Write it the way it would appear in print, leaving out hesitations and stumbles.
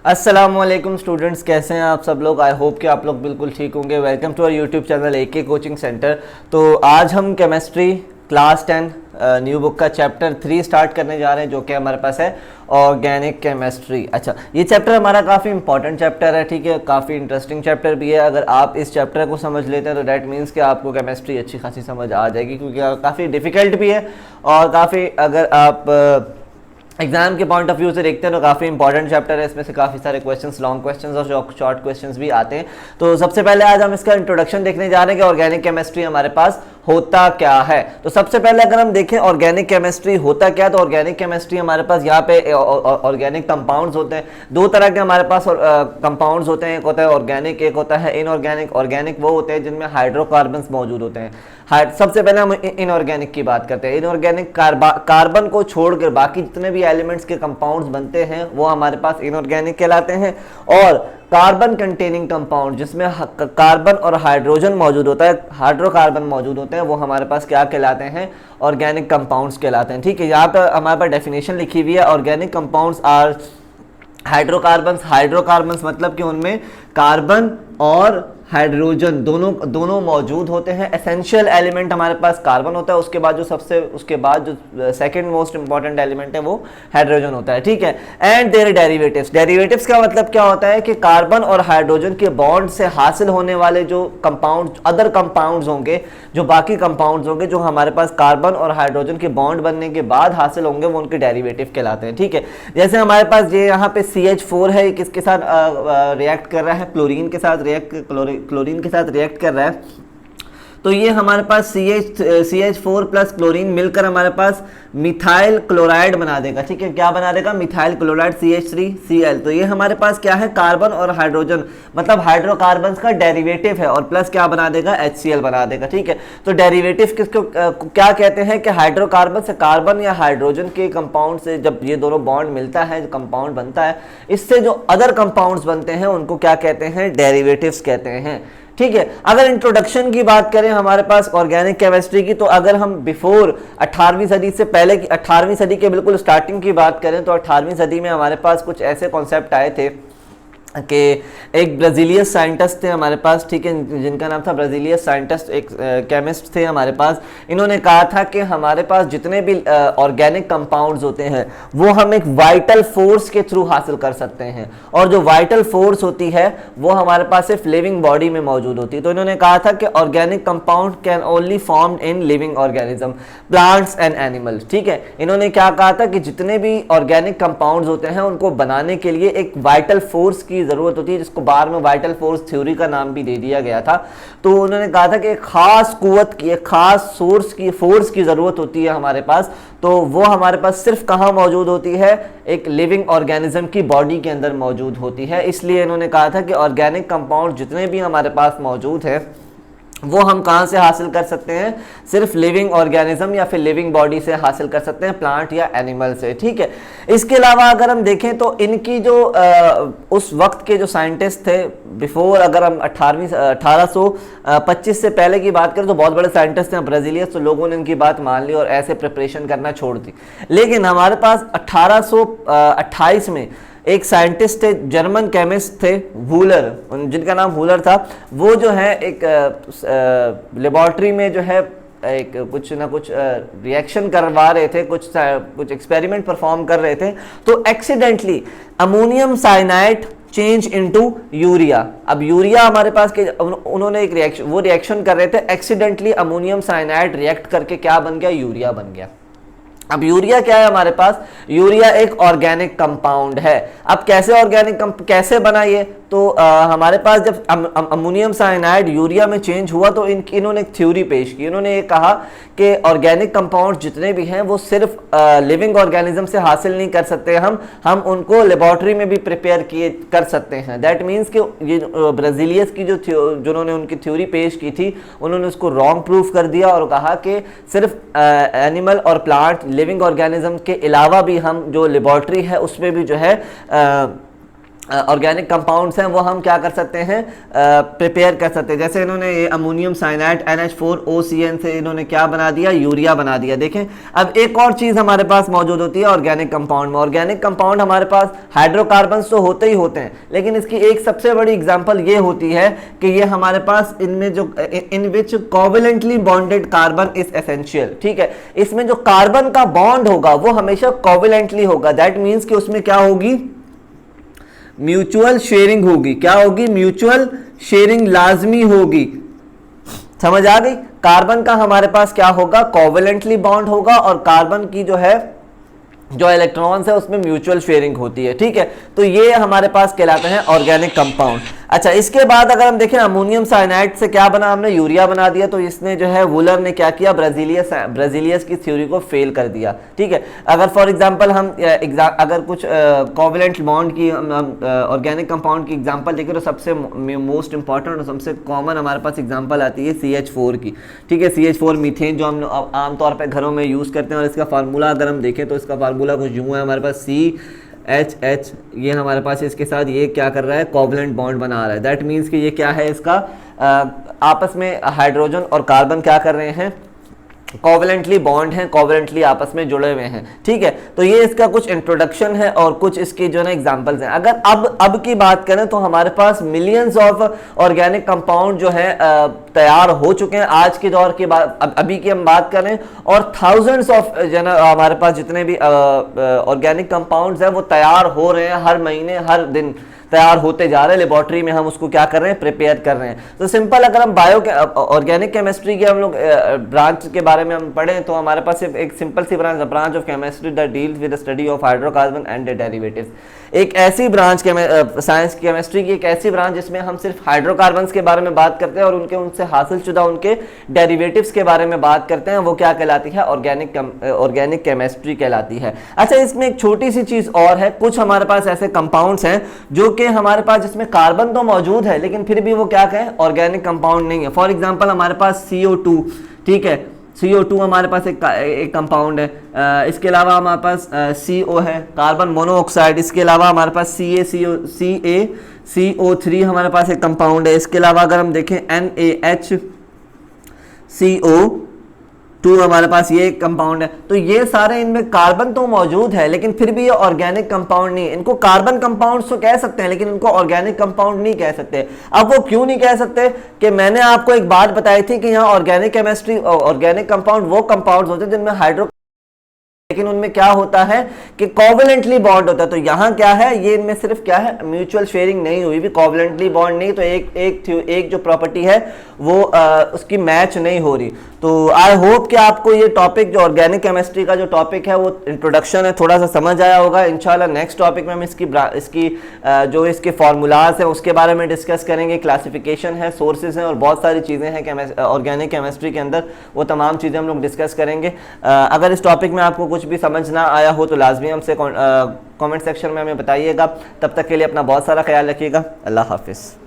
अस्सलामुअलैकुम स्टूडेंट्स, कैसे हैं आप सब लोग। आई होप कि आप लोग बिल्कुल ठीक होंगे। Welcome to our YouTube channel AK coaching centre. तो आज हम केमिस्ट्री क्लास 10 न्यू बुक का चैप्टर 3 स्टार्ट करने जा रहे हैं, जो कि हमारे पास है ऑर्गेनिक केमिस्ट्री। अच्छा, ये चैप्टर हमारा काफ़ी इंपॉर्टेंट चैप्टर है, ठीक है, काफ़ी इंटरेस्टिंग चैप्टर भी है। अगर आप इस चैप्टर को समझ लेते हैं तो डैट मीन्स कि आपको केमिस्ट्री अच्छी खासी समझ आ जाएगी, क्योंकि काफ़ी डिफ़िकल्ट भी है और काफ़ी, अगर आप एग्जाम के पॉइंट ऑफ व्यू से देखते हैं तो काफ़ी इंपॉर्टेंट चैप्टर है। इसमें से काफ़ी सारे क्वेश्चंस, लॉन्ग क्वेश्चंस और शॉर्ट क्वेश्चंस भी आते हैं। तो सबसे पहले आज हम इसका इंट्रोडक्शन देखने जा रहे हैं कि ऑर्गेनिक केमिस्ट्री हमारे पास होता क्या है। तो सबसे पहले अगर हम देखें ऑर्गेनिक केमिस्ट्री होता क्या, तो ऑर्गेनिक केमिस्ट्री हमारे पास यहाँ पे ऑर्गेनिक कंपाउंड्स होते हैं। दो तरह के हमारे पास कंपाउंड्स होते हैं, एक होता है ऑर्गेनिक, एक होता है इनऑर्गेनिक। ऑर्गेनिक वो होते हैं जिनमें हाइड्रोकार्बन्स मौजूद होते हैं। सबसे पहले हम इनऑर्गेनिक की बात करते हैं। इनऑर्गेनिक कार्बन को छोड़कर बाकी जितने भी एलिमेंट्स के कंपाउंड्स बनते हैं वो हमारे पास इनऑर्गेनिक कहलाते हैं। और कार्बन कंटेनिंग कंपाउंड, जिसमें कार्बन और हाइड्रोजन मौजूद होता है, हाइड्रोकार्बन मौजूद होते हैं, वो हमारे पास क्या कहलाते हैं, ऑर्गेनिक कंपाउंड्स कहलाते हैं। ठीक है, यहाँ पर हमारे पास डेफिनेशन लिखी हुई है। Organic compounds are hydrocarbons. Hydrocarbons मतलब कि उनमें कार्बन और हाइड्रोजन दोनों मौजूद होते हैं। एसेंशियल एलिमेंट हमारे पास कार्बन होता है, उसके बाद जो सेकंड मोस्ट इंपॉर्टेंट एलिमेंट है वो हाइड्रोजन होता है। ठीक है, एंड देयर डेरिवेटिव्स। डेरिवेटिव्स का मतलब क्या होता है कि कार्बन और हाइड्रोजन के बॉन्ड से हासिल होने वाले जो कंपाउंड, अदर कंपाउंड्स होंगे, जो बाकी कंपाउंड्स होंगे, जो हमारे पास कार्बन और हाइड्रोजन के बॉन्ड बनने के बाद हासिल होंगे, वो उनके डेरिवेटिव कहलाते हैं। ठीक है, जैसे हमारे पास ये यहाँ पे CH4 है, किसके साथ रिएक्ट कर रहा है, क्लोरीन के साथ रिएक्ट कर रहा है। तो ये हमारे पास CH4 प्लस क्लोरीन मिलकर हमारे पास मिथाइल क्लोराइड बना देगा। ठीक है, क्या बना देगा, मिथाइल क्लोराइड CH3Cl। तो ये हमारे पास क्या है, कार्बन और हाइड्रोजन, मतलब हाइड्रोकार्बन्स का डेरिवेटिव है, और प्लस क्या बना देगा, HCl बना देगा। ठीक है, तो डेरिवेटिव किसको क्या कहते हैं कि हाइड्रोकार्बन से, कार्बन या हाइड्रोजन के कंपाउंड से जब ये दोनों बॉन्ड मिलता है, कंपाउंड बनता है, इससे जो अदर कंपाउंड्स बनते हैं उनको क्या कहते हैं, डेरिवेटिव्स कहते हैं। ठीक है, अगर इंट्रोडक्शन की बात करें हमारे पास ऑर्गेनिक केमिस्ट्री की, तो अगर हम बिफोर 18वीं सदी से पहले की, 18वीं सदी के बिल्कुल स्टार्टिंग की बात करें, तो 18वीं सदी में हमारे पास कुछ ऐसे कॉन्सेप्ट आए थे कि एक ब्राज़ीलियस साइंटिस्ट थे हमारे पास, ठीक है, जिनका नाम था ब्राज़ीलियस साइंटिस्ट, एक केमिस्ट थे हमारे पास। इन्होंने कहा था कि हमारे पास जितने भी ऑर्गेनिक कंपाउंड्स होते हैं वो हम एक वाइटल फोर्स के थ्रू हासिल कर सकते हैं, और जो वाइटल फोर्स होती है वो हमारे पास सिर्फ लिविंग बॉडी में मौजूद होती है। तो इन्होंने कहा था कि organic compound can only formed in living organism, plants and animals. ठीक है, इन्होंने क्या कहा था कि जितने भी ऑर्गेनिक कंपाउंड्स होते हैं उनको बनाने के लिए एक वाइटल फोर्स की जरूरत होती है, जिसको बाद में वाइटल फोर्स थ्योरी का नाम भी दे दिया गया था। तो उन्होंने कहा था कि एक खास कुव्वत की, एक खास फोर्स की जरूरत होती है हमारे पास। तो वो हमारे पास सिर्फ कहाँ मौजूद होती है, एक लिविंग ऑर्गेनिज्म की बॉडी के अंदर मौजूद होती है। इसलिए इन्होंने कहा था कि ऑर्गेनिक कंपाउंड जितने भी हमारे पास मौजूद है वो हम कहाँ से हासिल कर सकते हैं, सिर्फ लिविंग ऑर्गेनिज्म या फिर लिविंग बॉडी से हासिल कर सकते हैं, प्लांट या एनिमल से। ठीक है, इसके अलावा अगर हम देखें तो इनकी जो उस वक्त के जो साइंटिस्ट थे बिफोर, अगर हम 1825 से पहले की बात करें तो बहुत बड़े साइंटिस्ट हैं ब्राज़ीलियस, तो लोगों ने इनकी बात मान ली और ऐसे प्रिपरेशन करना छोड़ दी। लेकिन हमारे पास 1828 में एक साइंटिस्ट थे, जर्मन केमिस्ट थे, वूलर, जिनका नाम वूलर था। वो जो है एक लेबोरेटरी में जो है एक कुछ ना कुछ रिएक्शन करवा रहे थे, कुछ एक्सपेरिमेंट परफॉर्म कर रहे थे। तो accidentally ammonium cyanide change into urea. अब यूरिया हमारे पास के उन्होंने एक रिएक्शन कर रहे थे, एक्सीडेंटली अमोनियम साइनाइड रिएक्ट करके क्या बन गया, यूरिया बन गया। अब यूरिया क्या है हमारे पास, यूरिया एक ऑर्गेनिक कंपाउंड है। अब कैसे बना ये, तो हमारे पास जब अमोनियम साइनाइड यूरिया में चेंज हुआ तो इन्होंने एक थ्योरी पेश की। इन्होंने ये कहा कि ऑर्गेनिक कंपाउंड जितने भी हैं वो सिर्फ लिविंग ऑर्गेनिज्म से हासिल नहीं कर सकते, हम उनको लेबोरेटरी में भी प्रिपेयर कर सकते हैं। दैट मीन्स कि ये ब्राज़ीलियस की जिन्होंने उनकी थ्योरी पेश की थी, उन्होंने उसको रॉन्ग प्रूफ कर दिया और कहा कि सिर्फ एनिमल और प्लांट, लिविंग ऑर्गेनिज्म के अलावा भी हम जो लेबोरेटरी है उसमें भी जो है ऑर्गेनिक कंपाउंड्स हैं वो हम क्या कर सकते हैं, प्रिपेयर कर सकते हैं। जैसे इन्होंने ये अमोनियम साइनाइड NH4OCN से इन्होंने क्या बना दिया, यूरिया बना दिया। देखें अब एक और चीज़ हमारे पास मौजूद होती है ऑर्गेनिक कंपाउंड में। ऑर्गेनिक कंपाउंड हमारे पास हाइड्रोकार्बन्स तो होते ही होते हैं, लेकिन इसकी एक सबसे बड़ी एग्जाम्पल ये होती है कि ये हमारे पास इनमें जो in which covalently bonded carbon is essential. ठीक है, इसमें जो कार्बन का बॉन्ड होगा वो हमेशा कोवेलेंटली होगा। दैट मीन्स कि उसमें क्या होगी, म्यूचुअल शेयरिंग होगी। क्या होगी, म्यूचुअल शेयरिंग लाजमी होगी। समझ आ गई। कार्बन का हमारे पास क्या होगा, कोवेलेंटली बॉन्ड होगा और कार्बन की जो है जो इलेक्ट्रॉन्स है उसमें म्यूचुअल शेयरिंग होती है। ठीक है, तो ये हमारे पास कहलाते हैं ऑर्गेनिक कंपाउंड। अच्छा, इसके बाद अगर हम देखें अमोनियम साइनाइड से क्या बना, हमने यूरिया बना दिया। तो इसने जो है वुलर ने क्या किया, ब्राजीलियस की थ्योरी को फेल कर दिया। ठीक है, अगर फॉर एग्जांपल हम अगर कुछ कोवेलेंट बॉन्ड की ऑर्गेनिक कंपाउंड की एग्जांपल देखें तो सबसे मोस्ट इंपॉर्टेंट और सबसे कॉमन हमारे पास एग्जांपल आती है CH4 की। ठीक है, CH4 मीथेन जो हम आमतौर पर घरों में यूज़ करते हैं। और इसका फार्मूला अगर हम देखें तो इसका फार्मूला कुछ यूँ है हमारे पास CH, ये हमारे पास इसके साथ ये क्या कर रहा है, कोवेलेंट बॉन्ड बना रहा है। दैट मीन्स कि ये क्या है, इसका आपस में हाइड्रोजन और कार्बन क्या कर रहे हैं, कोवेलेंटली बॉन्ड हैं, कोवेलेंटली आपस में जुड़े हुए हैं। ठीक है, तो ये इसका कुछ इंट्रोडक्शन है और कुछ इसकी जो है ना एग्जांपल्स हैं। अगर अब की बात करें तो हमारे पास मिलियंस ऑफ ऑर्गेनिक कंपाउंड जो है तैयार हो चुके हैं आज के दौर की बात, अभी की हम बात करें, और थाउजेंड्स ऑफ जो है ना हमारे पास जितने भी ऑर्गेनिक कंपाउंड्स हैं वो तैयार हो रहे हैं, हर महीने हर दिन तैयार होते जा रहे हैं। लेबोरेटरी में हम उसको क्या कर रहे हैं, प्रिपेयर कर रहे हैं। तो सिंपल अगर हम ऑर्गेनिक केमिस्ट्री के हम लोग ब्रांच के बारे में हम पढ़ें तो हमारे पास सिर्फ एक सिंपल सी branch of chemistry that deals with the study of hydrocarbon and their derivatives. एक ऐसी ब्रांच साइंस केमिस्ट्री की एक ऐसी ब्रांच जिसमें हम सिर्फ हाइड्रोकार्बन्स के बारे में बात करते हैं और उनसे हासिल शुदा उनके डेरिवेटिव्स के बारे में बात करते हैं। वो क्या कहलाती है, ऑर्गेनिक केमिस्ट्री कहलाती है। अच्छा, इसमें एक छोटी सी चीज और है, कुछ हमारे पास ऐसे कंपाउंड्स हैं जो कि हमारे पास जिसमें कार्बन तो मौजूद है लेकिन फिर भी वो क्या कहें, ऑर्गेनिक कंपाउंड नहीं है। फॉर एग्जांपल हमारे पास CO2, ठीक है, CO2 हमारे पास एक कंपाउंड है। इसके अलावा हमारे पास CO है, कार्बन मोनोऑक्साइड। इसके अलावा हमारे पास CaCO3 हमारे पास एक कंपाउंड है। इसके अलावा अगर हम देखें NaHCO2 हमारे पास ये एक कंपाउंड है। तो ये सारे इनमें कार्बन तो मौजूद है लेकिन फिर भी ये ऑर्गेनिक कंपाउंड नहीं है। इनको कार्बन कंपाउंड्स तो कह सकते हैं लेकिन इनको ऑर्गेनिक कंपाउंड नहीं कह सकते। अब वो क्यों नहीं कह सकते कि मैंने आपको एक बात बताई थी कि यहाँ ऑर्गेनिक केमिस्ट्री, ऑर्गेनिक कंपाउंड वो कंपाउंड्स होते हैं जिनमें हाइड्रो, लेकिन उनमें क्या होता है कि कोवेलेंटली बॉन्ड होता है। तो यहाँ क्या है, ये इनमें सिर्फ क्या है, म्यूचुअल शेयरिंग नहीं हुई भी, कोवेलेंटली बॉन्ड नहीं। तो एक जो प्रॉपर्टी है वो उसकी मैच नहीं हो रही। तो आई होप कि आपको ये टॉपिक जो ऑर्गेनिक केमिस्ट्री का जो टॉपिक है वो इंट्रोडक्शन है थोड़ा सा समझ आया होगा। इंशाल्लाह नेक्स्ट टॉपिक में हम इसकी जो इसके फार्मूलाज हैं उसके बारे में डिस्कस करेंगे, क्लासिफिकेशन है, सोर्सेज हैं और बहुत सारी चीज़ें हैं ऑर्गेनिक केमिस्ट्री के अंदर, वो तमाम चीज़ें हम लोग डिस्कस करेंगे। अगर इस टॉपिक में आपको कुछ भी समझ ना आया हो तो लाजमी हमसे कमेंट सेक्शन में हमें बताइएगा। तब तक के लिए अपना बहुत सारा ख्याल रखिएगा। अल्लाह हाफिज़।